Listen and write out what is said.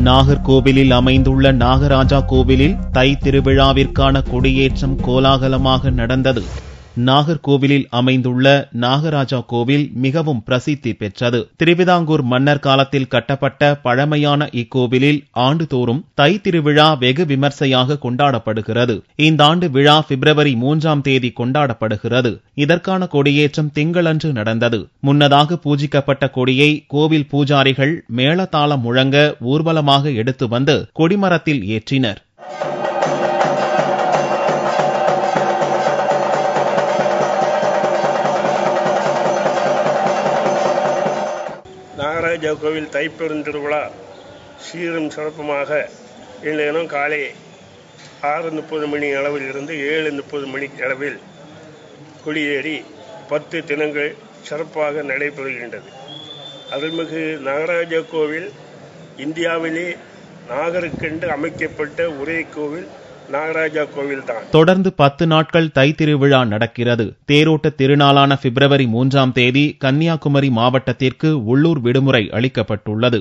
நாகர்கோவிலில் அமைந்துள்ள நாகராஜா கோவிலில் தை திருவிழாவிற்கான கொடியேற்றம் கோலாகலமாக நடந்தது. நாகர்கோவிலில் அமைந்துள்ள நாகராஜா கோவில் மிகவும் பிரசித்தி பெற்றது. திருவிதாங்கூர் மன்னர் காலத்தில் கட்டப்பட்ட பழமையான இக்கோவிலில் ஆண்டுதோறும் தை திருவிழா வெகு விமர்சையாக கொண்டாடப்படுகிறது. இந்த ஆண்டு விழா பிப்ரவரி 3ஆம் தேதி கொண்டாடப்படுகிறது. இதற்கான கொடியேற்றம் திங்களன்று நடந்தது. முன்னதாக பூஜிக்கப்பட்ட கொடியை கோவில் பூஜாரிகள் மேளதாளம் முழங்க ஊர்வலமாக எடுத்து வந்து கொடிமரத்தில் ஏற்றினர். நாகராஜா கோவில் தைப்பெருந்திருவிழா சீரும் சிறப்புமாக இன்றைய தினம் காலை 6:30 மணி அளவில் இருந்து 7:30 மணி அளவில் கொடியேறி 10 தினங்கள் சிறப்பாக நடைபெறுகின்றது. அருள்மிகு நாகராஜா கோவில் இந்தியாவிலே நாகருக்கென்று அமைக்கப்பட்ட ஒரே கோவில் நாகராஜா கோவில் தான். தொடர்ந்து 10 நாட்கள் தை திருவிழா நடக்கிறது. தேரோட்ட திருநாளான பிப்ரவரி 3ஆம் தேதி கன்னியாகுமரி மாவட்டத்திற்கு உள்ளூர் விடுமுறை அளிக்கப்பட்டுள்ளது.